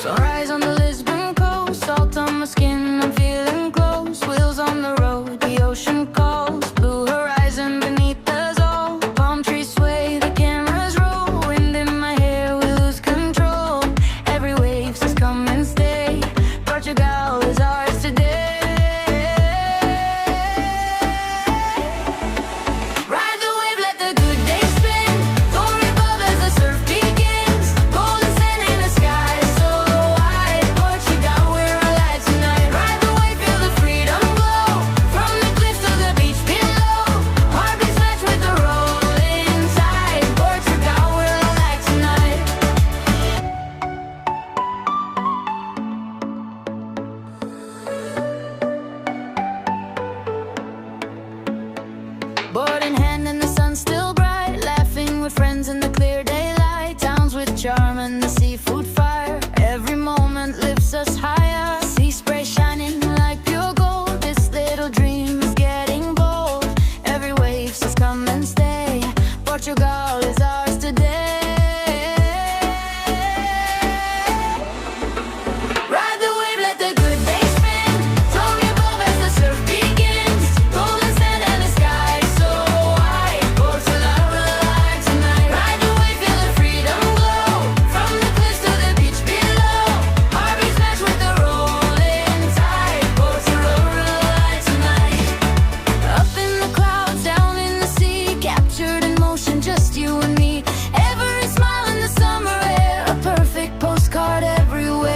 Sunrise on the Lisbon coast, salt on my skin, I'm feeling close. Wheels on the road, the ocean calls. Blue horizon beneath us all. Palm trees sway, the cameras roll. Wind in my hair, we lose control. Every wave says come and stay. Portugal is ours today. Ride the wave, let the good days spin. Glory above as the surf begins. Golden sand in the sky, so wide. Portugal, we're alive tonight. Ride the wave, feel the freedom glow. From the cliffs to the beach below. Heartbeats match with the rolling tide. Portugal, we're alive tonight. Board in hand and the sun's still bright. Laughing with friends in the clear daylight. Towns with charm and the seafood fire. Every moment lifts us higher. Sea spray shining like pure gold. This little dream is getting bold. Every wave says come and stay. Portugal is ours today. Ride the wave, let the good days spin. Glory above as the surf begins. Golden sand and the sky so wide. Portugal, we're alive tonight. Ride the wave, feel the freedom glow. From the cliffs to the beach below. Heartbeats match with the rolling tide. Portugal, we're alive tonight. Up in the clouds, down in the sea. Captured in motion, just you and me. Every smile in the summer air. A perfect postcard everywhere.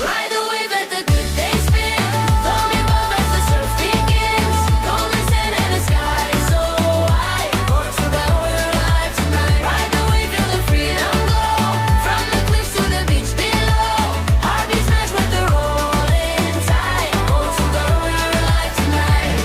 Ride the wave, let the good days spin. Glory above as the surf begins. Golden sand in the sky so wide. Portugal, we're alive tonight. Ride the wave, feel the freedom glow. From the cliffs to the beach below. Heartbeats match with the rolling tide. Portugal, we're alive tonight.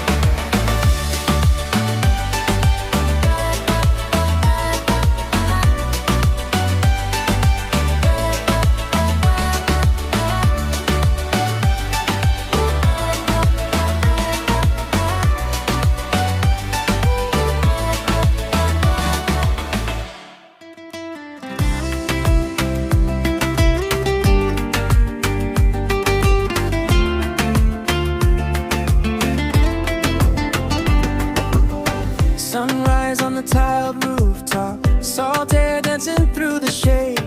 Sunrise on the tiled rooftop. Salt air dancing through the shade.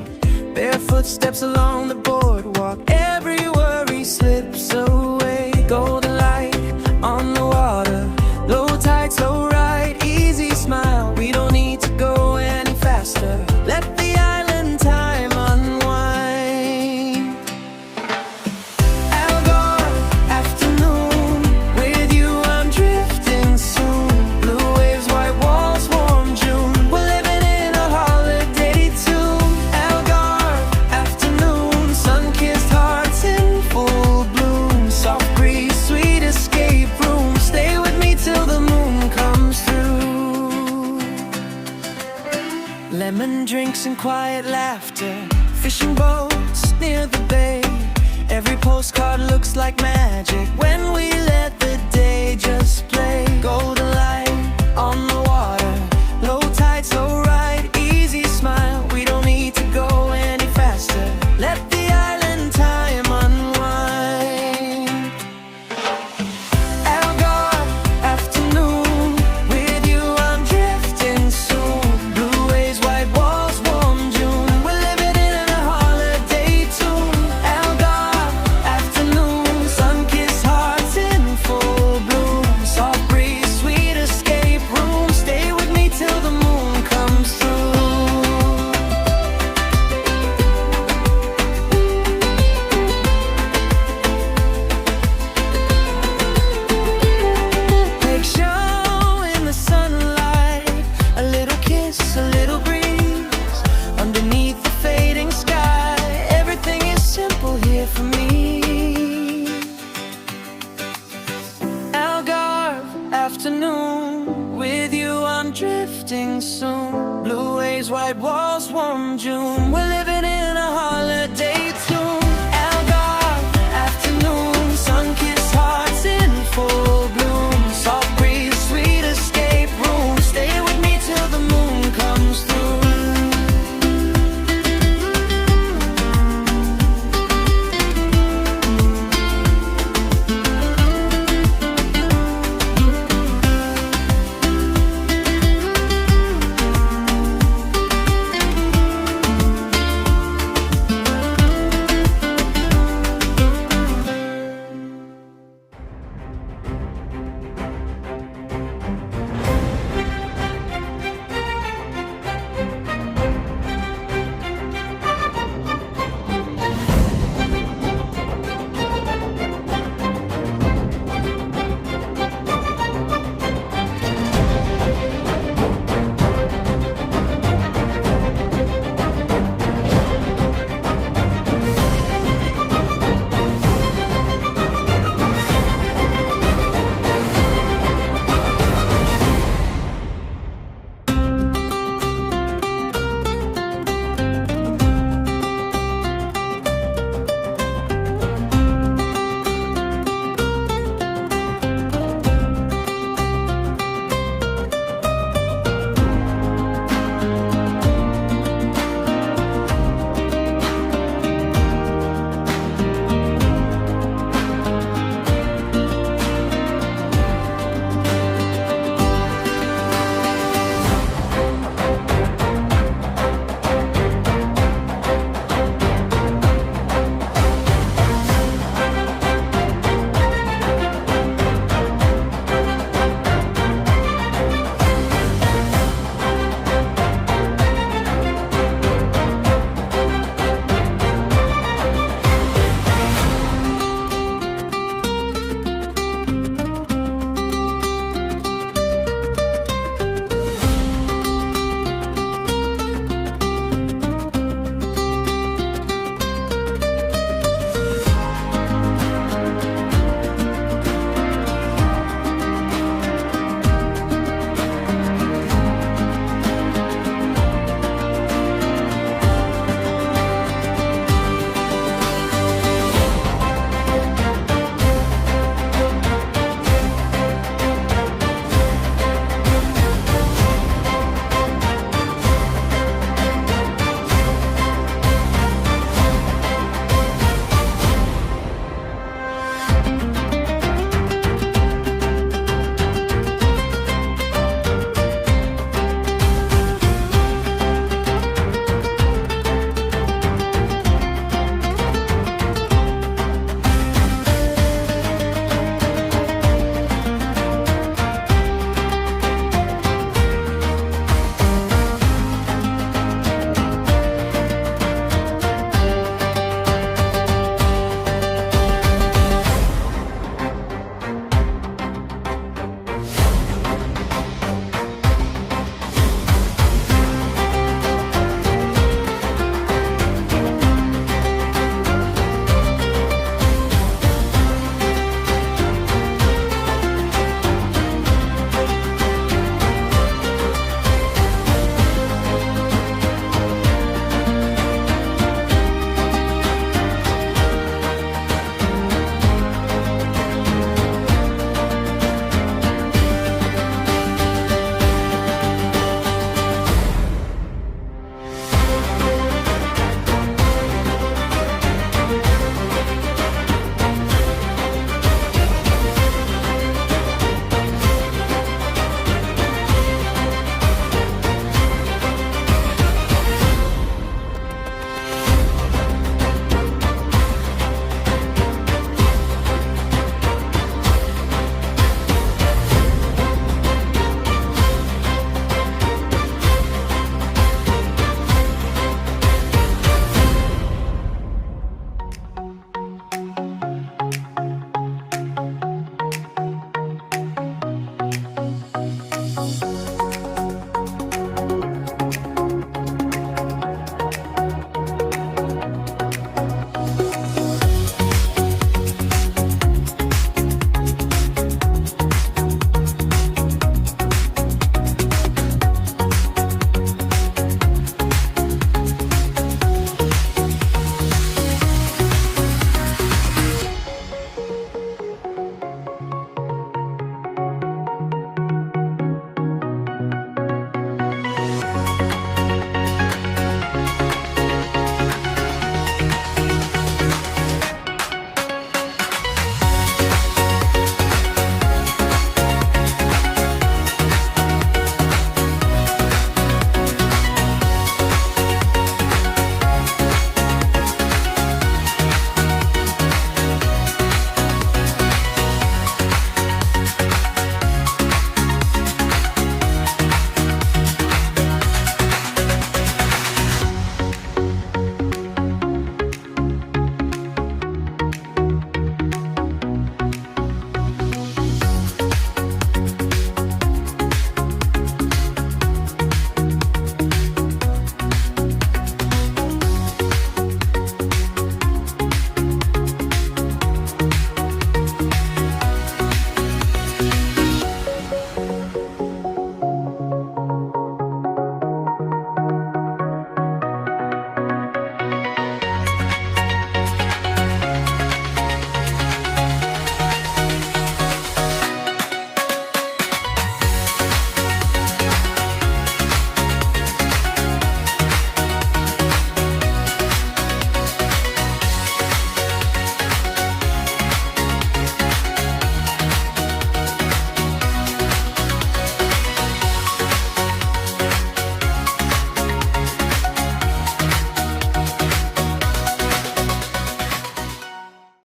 Bare footsteps along the boardwalk. Every worry slips away. Golden light on the water. Low tide, slow ride, easy smile. We don't need to go any faster. Let the island time unwind. Algarve afternoon. With you I'm drifting soon. Blue waves, white walls, warm June. We're living in a holiday tune. Algarve afternoon. Sun-kissed hearts in full bloom. Soft breeze, sweet escape room. Stay with me till the moon comes through. Lemon drinks and quiet laughter. Fishing boats near the bay. Every postcard looks like magic when we let the day just play. afternoon. With you I'm drifting soon. Blue waves, white walls, warm June. We're living